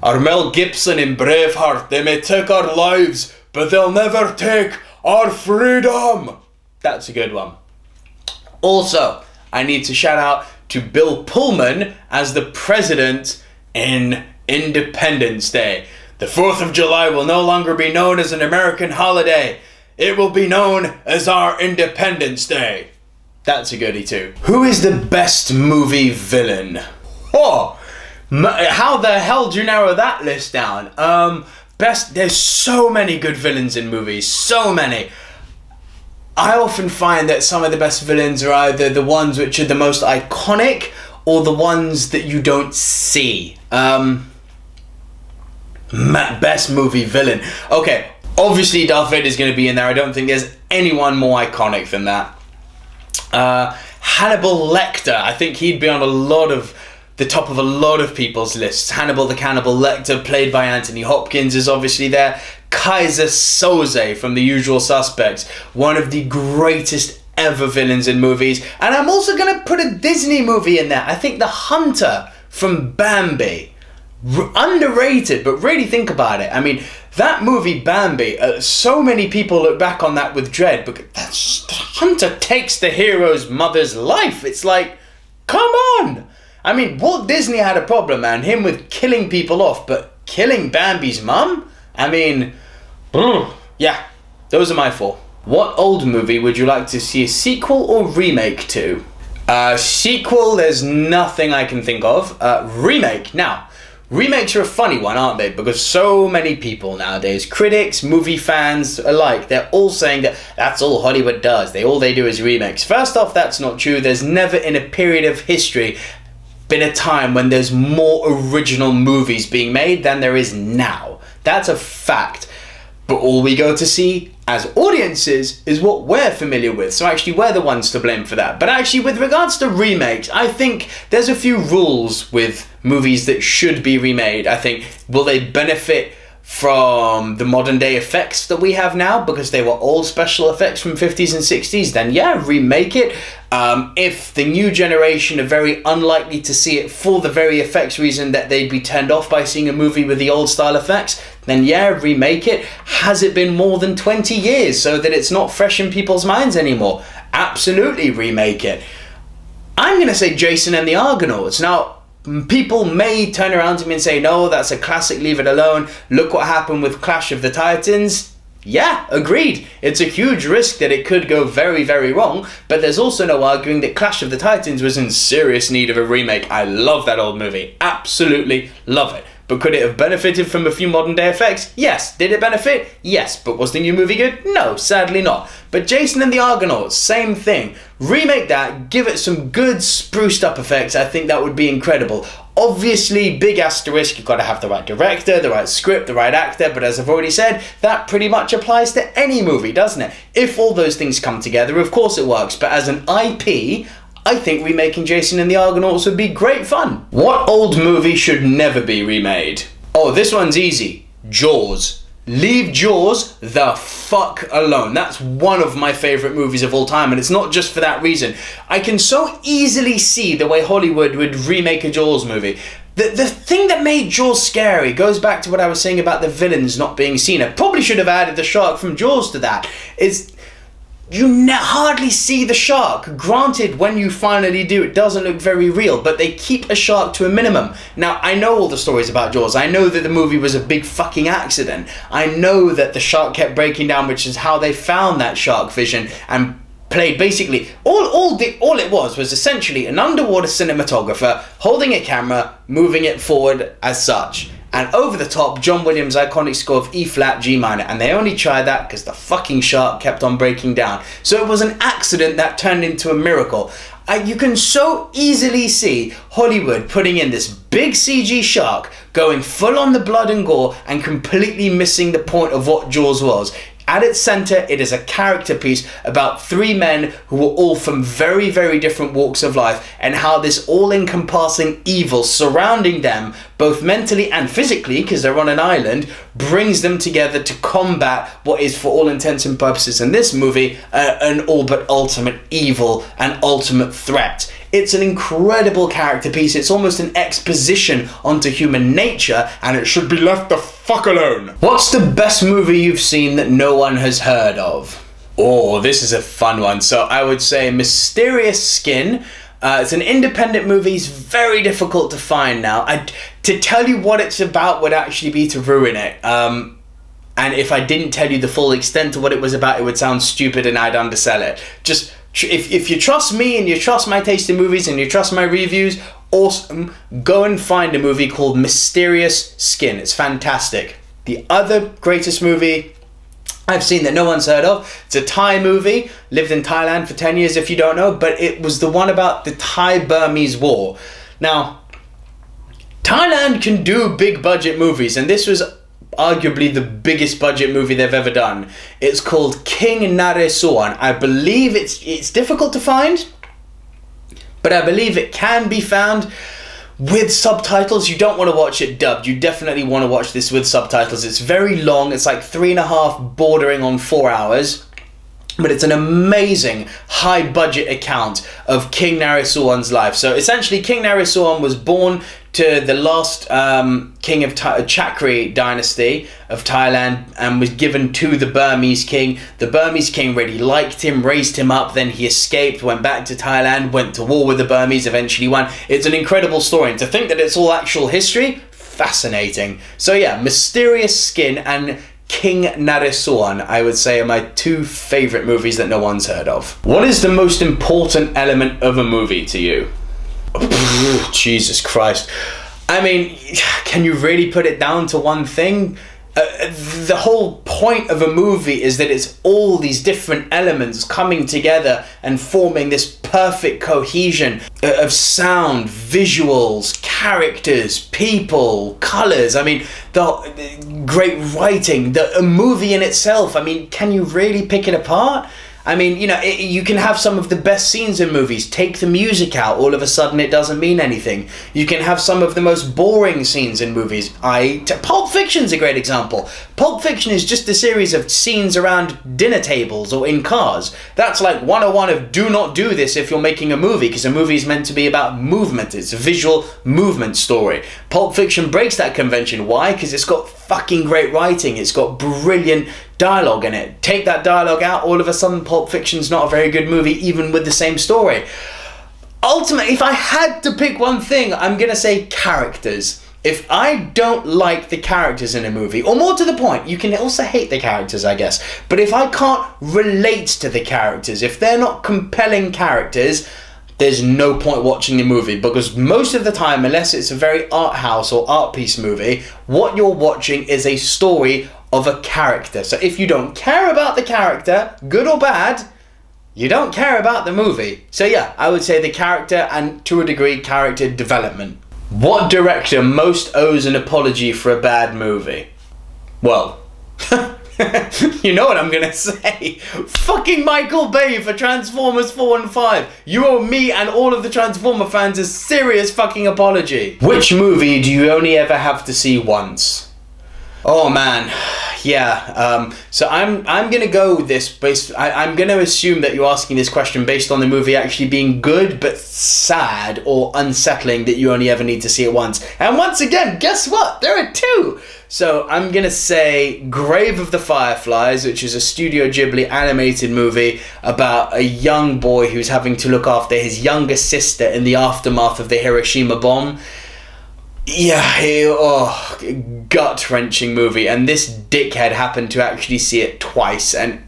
are Mel Gibson in Braveheart. They may take our lives, but they'll never take our freedom. That's a good one. Also, I need to shout out to Bill Pullman as the president in Independence Day. The 4th of July will no longer be known as an American holiday. It will be known as our Independence Day. That's a goodie too. Who is the best movie villain? Oh, how the hell do you narrow that list down? There's so many good villains in movies, so many. I often find that some of the best villains are either the ones which are the most iconic or the ones that you don't see. Best movie villain. Okay, obviously Darth Vader is going to be in there. I don't think there's anyone more iconic than that. Hannibal Lecter. I think he'd be on the top of a lot of people's lists. Hannibal the Cannibal Lecter, played by Anthony Hopkins, is obviously there. Kaiser Soze from The Usual Suspects, one of the greatest ever villains in movies. And I'm also going to put a Disney movie in there. I think The Hunter from Bambi. Underrated, but really think about it. I mean, that movie Bambi, so many people look back on that with dread, but The Hunter takes the hero's mother's life. It's like, come on! I mean, Walt Disney had a problem, man. Him with killing people off, but killing Bambi's mum? I mean, yeah, those are my 4. What old movie would you like to see a sequel or remake to? Sequel, there's nothing I can think of. Remake, now, remakes are a funny one, aren't they? Because so many people nowadays, critics, movie fans alike, they're all saying that that's all Hollywood does. All they do is remakes. First off, that's not true. There's never in a period of history been a time when there's more original movies being made than there is now. That's a fact. But all we go to see as audiences is what we're familiar with. So actually we're the ones to blame for that. But actually with regards to remakes, I think there's a few rules with movies that should be remade. I think, will they benefit from the modern day effects that we have now because they were old special effects from 50s and 60s, then yeah, remake it. If the new generation are very unlikely to see it for the very effects reason that they'd be turned off by seeing a movie with the old style effects, then yeah, remake it. Has it been more than 20 years so that it's not fresh in people's minds anymore? Absolutely remake it. I'm going to say Jason and the Argonauts. Now, people may turn around to me and say, no, that's a classic, leave it alone. Look what happened with Clash of the Titans. Yeah, agreed. It's a huge risk that it could go very, very wrong, but there's also no arguing that Clash of the Titans was in serious need of a remake. I love that old movie. Absolutely love it. But could it have benefited from a few modern day effects? Yes. Did it benefit? Yes. But was the new movie good? No, sadly not. But Jason and the Argonauts, same thing. Remake that, give it some good spruced up effects, I think that would be incredible. Obviously, big asterisk, you've got to have the right director, the right script, the right actor, but as I've already said, that pretty much applies to any movie, doesn't it? If all those things come together, of course it works, but as an IP, I think remaking Jason and the Argonauts would be great fun. What old movie should never be remade? Oh, this one's easy. Jaws. Leave Jaws the fuck alone. That's one of my favourite movies of all time, and it's not just for that reason. I can so easily see the way Hollywood would remake a Jaws movie. The thing that made Jaws scary goes back to what I was saying about the villains not being seen. I probably should have added the shark from Jaws to that. You hardly see the shark. Granted, when you finally do, it doesn't look very real, but they keep a shark to a minimum. Now, I know all the stories about Jaws. I know that the movie was a big fucking accident. I know that the shark kept breaking down, which is how they found that shark vision and played basically all it was essentially an underwater cinematographer holding a camera, moving it forward as such. And over the top, John Williams' iconic score of E flat G minor, and they only tried that because the fucking shark kept on breaking down. So it was an accident that turned into a miracle. You can so easily see Hollywood putting in this big CG shark, going full on the blood and gore, and completely missing the point of what Jaws was. At its center, it is a character piece about three men who were all from very, very different walks of life, and how this all-encompassing evil surrounding them, both mentally and physically, because they're on an island, brings them together to combat what is, for all intents and purposes in this movie, an all but ultimate evil and ultimate threat. It's an incredible character piece. It's almost an exposition onto human nature, and it should be left the fuck alone. What's the best movie you've seen that no one has heard of? Oh, this is a fun one. So I would say Mysterious Skin. It's an independent movie. It's very difficult to find now. To tell you what it's about would actually be to ruin it. And if I didn't tell you the full extent of what it was about, it would sound stupid and I'd undersell it. Just, if you trust me and you trust my taste in movies and you trust my reviews, awesome, go and find a movie called Mysterious Skin. It's fantastic. The other greatest movie I've seen that no one's heard of, it's a Thai movie, lived in Thailand for 10 years if you don't know, but it was the one about the Thai-Burmese war. Now, Thailand can do big budget movies, and this was arguably the biggest budget movie they've ever done. It's called King Naresuan. I believe it's difficult to find, but I believe it can be found with subtitles. You don't want to watch it dubbed. You definitely want to watch this with subtitles. It's very long. It's like 3.5 bordering on 4 hours. But it's an amazing high budget account of King Naresuan's life. So essentially King Naresuan was born to the last king of Chakri dynasty of Thailand and was given to the Burmese king. The Burmese king really liked him, raised him up, then he escaped, went back to Thailand, went to war with the Burmese, eventually won. It's an incredible story, and to think that it's all actual history, fascinating. So yeah, Mysterious Skin and King Naresuan, I would say, are my two favourite movies that no one's heard of. What is the most important element of a movie to you? Jesus Christ. I mean, can you really put it down to one thing? The whole point of a movie is that it's all these different elements coming together and forming this perfect cohesion of sound, visuals, characters, people, colours. I mean, the great writing, a movie in itself. I mean, can you really pick it apart? I mean, you know, you can have some of the best scenes in movies. Take the music out, all of a sudden it doesn't mean anything. You can have some of the most boring scenes in movies. Pulp Fiction's a great example. Pulp Fiction is just a series of scenes around dinner tables or in cars. That's like 101 of do not do this if you're making a movie, because a movie is meant to be about movement. It's a visual movement story. Pulp Fiction breaks that convention. Why? Because it's got fucking great writing. It's got brilliant dialogue in it. Take that dialogue out, all of a sudden Pulp Fiction's not a very good movie, even with the same story. Ultimately, if I had to pick one thing, I'm gonna say characters. If I don't like the characters in a movie, or more to the point, you can also hate the characters, I guess, but if I can't relate to the characters, if they're not compelling characters, there's no point watching the movie, because most of the time, unless it's a very art house or art piece movie, what you're watching is a story of a character. So if you don't care about the character, good or bad, you don't care about the movie. So yeah, I would say the character, and to a degree, character development. What director most owes an apology for a bad movie? Well, you know what I'm gonna say. Fucking Michael Bay for Transformers 4 and 5. You owe me and all of the Transformer fans a serious fucking apology. Which movie do you only ever have to see once? Oh man, yeah. So I'm gonna go with this based. I'm gonna assume that you're asking this question based on the movie actually being good but sad or unsettling that you only ever need to see it once. And once again, guess what? There are two. So I'm gonna say Grave of the Fireflies, which is a Studio Ghibli animated movie about a young boy who's having to look after his younger sister in the aftermath of the Hiroshima bomb. Yeah, gut-wrenching movie, and this dickhead happened to actually see it twice, and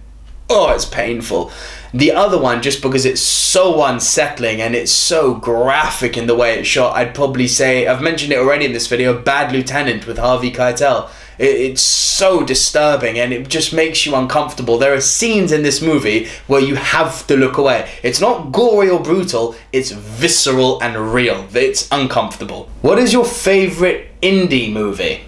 it's painful. The other one, just because it's so unsettling and it's so graphic in the way it's shot, I'd probably say, I've mentioned it already in this video, Bad Lieutenant with Harvey Keitel. It's so disturbing and it just makes you uncomfortable. There are scenes in this movie where you have to look away. It's not gory or brutal, it's visceral and real. It's uncomfortable. What is your favorite indie movie?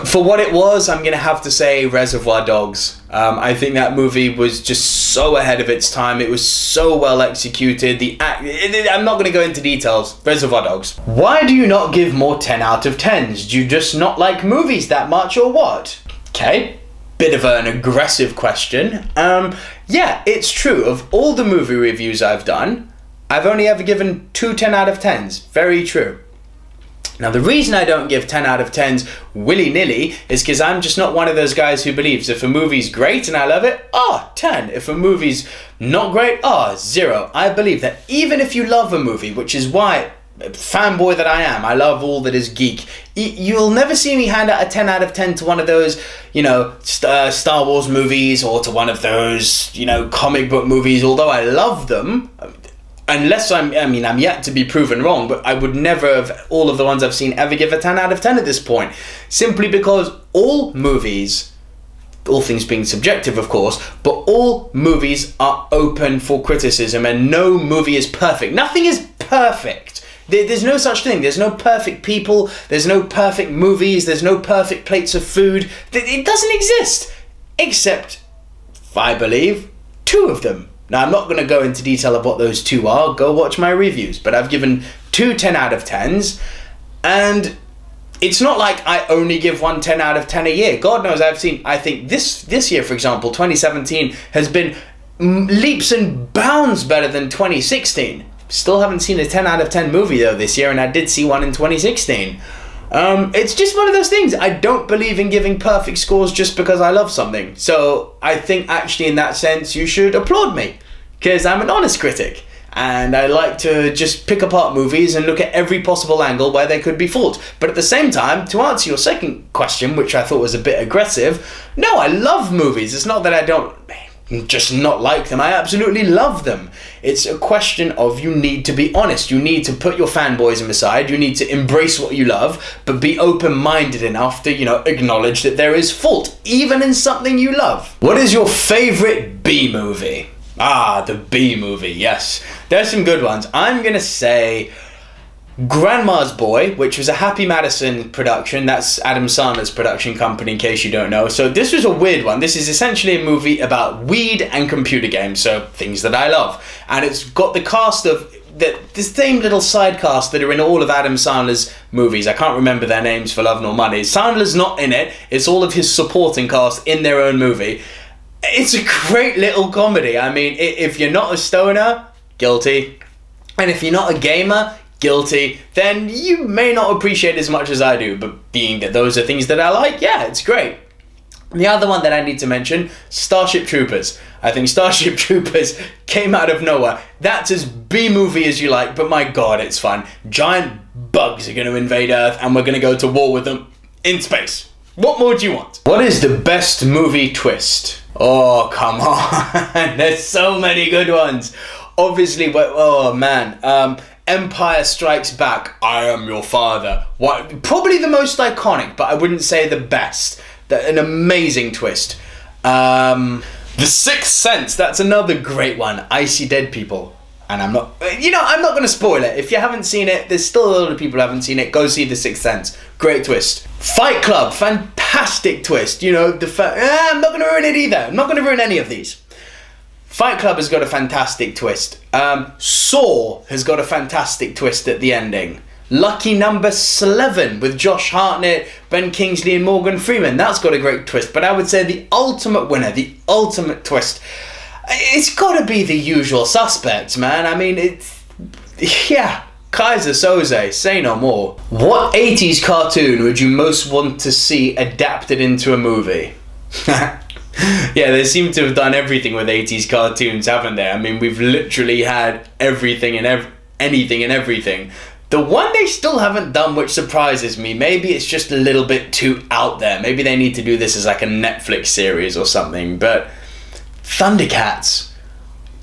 For what it was, I'm gonna have to say Reservoir Dogs. I think that movie was just so ahead of its time. It was so well executed. I'm not gonna go into details. Reservoir Dogs. Why do you not give more 10 out of 10s? Do you just not like movies that much, or what? Okay, bit of an aggressive question. Yeah, it's true. Of all the movie reviews I've done, I've only ever given 2 10 out of 10s. Very true. Now, the reason I don't give 10 out of 10s willy-nilly is because I'm just not one of those guys who believes if a movie's great and I love it, 10. If a movie's not great, 0. I believe that even if you love a movie, which is why, fanboy that I am, I love all that is geek, you'll never see me hand out a 10 out of 10 to one of those, you know, Star Wars movies, or to one of those, you know, comic book movies, although I love them. Unless I'm yet to be proven wrong, but I would never have, all of the ones I've seen, ever give a 10 out of 10 at this point. Simply because all movies, all things being subjective of course, but all movies are open for criticism and no movie is perfect. Nothing is perfect. There's no such thing. There's no perfect people, there's no perfect movies, there's no perfect plates of food. It doesn't exist. Except, I believe, 2 of them. Now, I'm not going to go into detail of what those 2 are, go watch my reviews, but I've given 2 10 out of 10s, and it's not like I only give 1 10 out of 10 a year. God knows I think this year, for example, 2017, has been leaps and bounds better than 2016. Still haven't seen a 10 out of 10 movie though this year, and I did see one in 2016. It's just one of those things. I don't believe in giving perfect scores just because I love something. So I think actually in that sense you should applaud me, because I'm an honest critic and I like to just pick apart movies and look at every possible angle where there could be fault. But at the same time, to answer your second question, which I thought was a bit aggressive, no, I love movies. It's not that I don't just not like them. I absolutely love them. It's a question of you need to be honest. You need to put your fanboyism aside. You need to embrace what you love, but be open-minded enough to, you know, acknowledge that there is fault, even in something you love. What is your favorite B movie? The B movie, yes. There's some good ones. I'm gonna say Grandma's Boy, which was a Happy Madison production. That's Adam Sandler's production company, in case you don't know. So this was a weird one. This is essentially a movie about weed and computer games, so things that I love. And it's got the cast of the same little side cast that are in all of Adam Sandler's movies. I can't remember their names for love nor money. Sandler's not in it. It's all of his supporting cast in their own movie. It's a great little comedy. I mean, if you're not a stoner, guilty. And if you're not a gamer, guilty, then you may not appreciate it as much as I do, but being that those are things that I like, yeah, it's great. The other one that I need to mention, Starship Troopers. I think Starship Troopers came out of nowhere. That's as B-movie as you like, but my god, it's fun. Giant bugs are going to invade Earth and we're going to go to war with them in space. What more do you want? What is the best movie twist? Oh, come on. There's so many good ones. Obviously, but oh man. Empire Strikes Back, I am your father. What? Probably the most iconic, but I wouldn't say the best. An amazing twist. The Sixth Sense, that's another great one. I see dead people. And I'm not going to spoil it. If you haven't seen it, there's still a lot of people who haven't seen it. Go see The Sixth Sense. Great twist. Fight Club, fantastic twist. You know, I'm not going to ruin it either. I'm not going to ruin any of these. Fight Club has got a fantastic twist. Saw has got a fantastic twist at the ending. Lucky Number 11 with Josh Hartnett, Ben Kingsley and Morgan Freeman. That's got a great twist. But I would say the ultimate winner, the ultimate twist, it's got to be The Usual Suspects, man. I mean, yeah, Kaiser Soze, say no more. What 80s cartoon would you most want to see adapted into a movie? Yeah, they seem to have done everything with 80s cartoons, haven't they? I mean, we've literally had everything and anything and everything. The one they still haven't done, which surprises me, maybe it's just a little bit too out there. Maybe they need to do this as like a Netflix series or something, but Thundercats.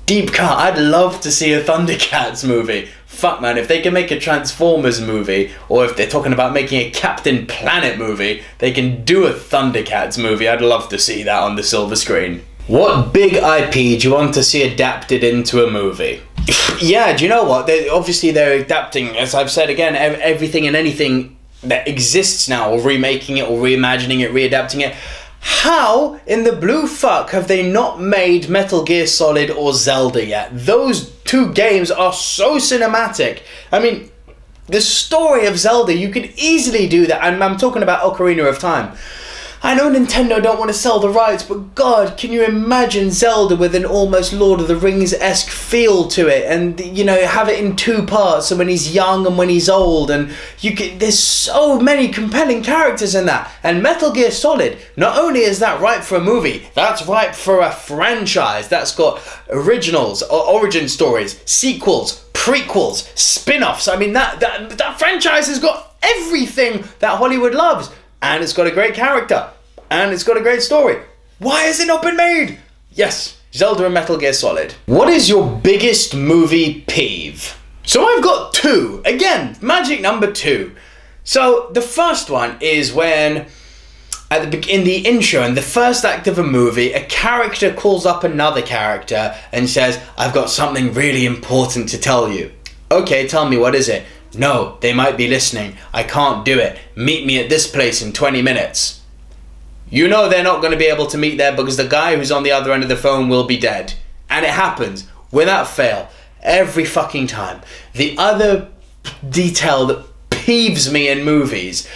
Deep cut. I'd love to see a Thundercats movie. Fuck, man, if they can make a Transformers movie, or if they're talking about making a Captain Planet movie, they can do a Thundercats movie. I'd love to see that on the silver screen. What big IP do you want to see adapted into a movie? Yeah, do you know what? Obviously they're adapting, as I've said again, everything and anything that exists now, or remaking it, or reimagining it, readapting it. How in the blue fuck have they not made Metal Gear Solid or Zelda yet? Those two games are so cinematic. I mean, the story of Zelda, you could easily do that. And I'm talking about Ocarina of Time. I know Nintendo don't want to sell the rights, but God, can you imagine Zelda with an almost Lord of the Rings-esque feel to it, and you know, have it in two parts, so when he's young and when he's old, and there's so many compelling characters in that. And Metal Gear Solid, not only is that right for a movie, that's right for a franchise that's got originals, origin stories, sequels, prequels, spin-offs. I mean, that franchise has got everything that Hollywood loves. And it's got a great character. And it's got a great story. Why has it not been made? Yes, Zelda and Metal Gear Solid. What is your biggest movie peeve? So I've got two. Again, magic number 2. So the first one is when, in the intro, in the first act of a movie, a character calls up another character and says, I've got something really important to tell you. Okay, tell me, what is it? No, they might be listening. I can't do it. Meet me at this place in 20 minutes. You know they're not going to be able to meet there because the guy who's on the other end of the phone will be dead. And it happens, without fail, every fucking time. The other detail that peeves me in movies,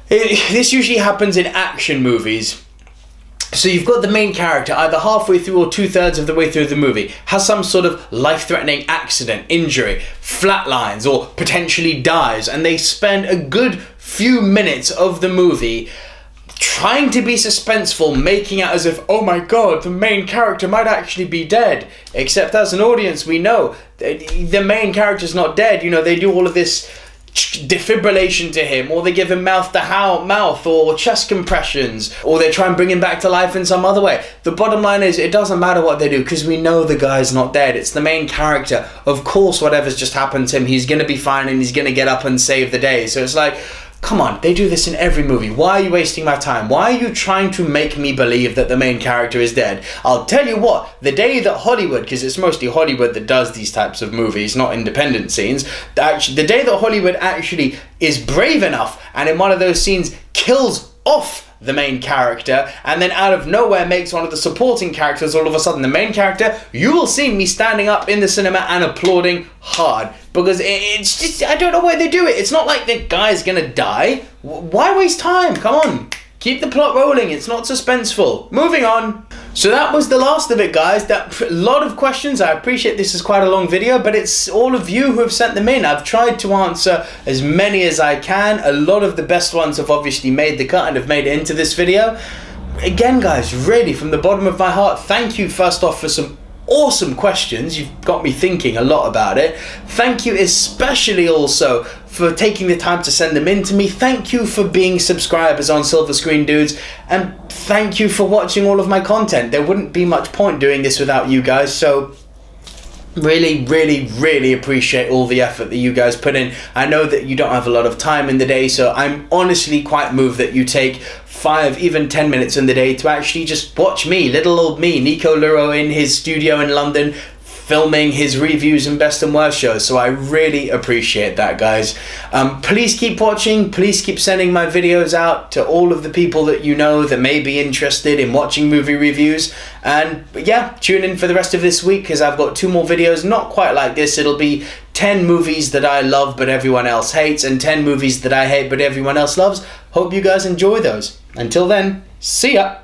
this usually happens in action movies. So you've got the main character either halfway through or 2/3 of the way through the movie has some sort of life-threatening accident, injury, flatlines, or potentially dies, and they spend a good few minutes of the movie trying to be suspenseful, making it as if, oh my god, the main character might actually be dead. Except as an audience, we know the main character's not dead. You know, they do all of this defibrillation to him, or they give him mouth or chest compressions, or they try and bring him back to life in some other way. The bottom line is, it doesn't matter what they do because we know the guy's not dead. It's the main character. Of course, whatever's just happened to him, he's gonna be fine and he's gonna get up and save the day. So it's like, come on, they do this in every movie. Why are you wasting my time? Why are you trying to make me believe that the main character is dead? I'll tell you what, the day that Hollywood, because it's mostly Hollywood that does these types of movies, not independent scenes, actually, the day that Hollywood actually is brave enough and in one of those scenes kills off the main character and then out of nowhere makes one of the supporting characters all of a sudden the main character, you will see me standing up in the cinema and applauding hard, because it's just, I don't know why they do it. It's not like the guy's gonna die. Why waste time? Come on, keep the plot rolling. It's not suspenseful. Moving on. So that was the last of it, guys. A lot of questions. I appreciate this is quite a long video, but it's all of you who have sent them in. I've tried to answer as many as I can. A lot of the best ones have obviously made the cut and have made it into this video. Again, guys, really, from the bottom of my heart, thank you first off for awesome questions. You've got me thinking a lot about it. Thank you especially also for taking the time to send them in to me. Thank you for being subscribers on Silver Screen Dudes, and thank you for watching all of my content. There wouldn't be much point doing this without you guys, so really, really, really appreciate all the effort that you guys put in. I know that you don't have a lot of time in the day, so I'm honestly quite moved that you take 5, even 10 minutes in the day to actually just watch me, little old me, Nico Luro, in his studio in London, filming his reviews and best and worst shows. So I really appreciate that, guys. Please keep watching. Please keep sending my videos out to all of the people that you know that may be interested in watching movie reviews. And yeah, tune in for the rest of this week, because I've got 2 more videos, not quite like this. It'll be 10 movies that I love but everyone else hates, and 10 movies that I hate but everyone else loves. Hope you guys enjoy those. Until then, see ya!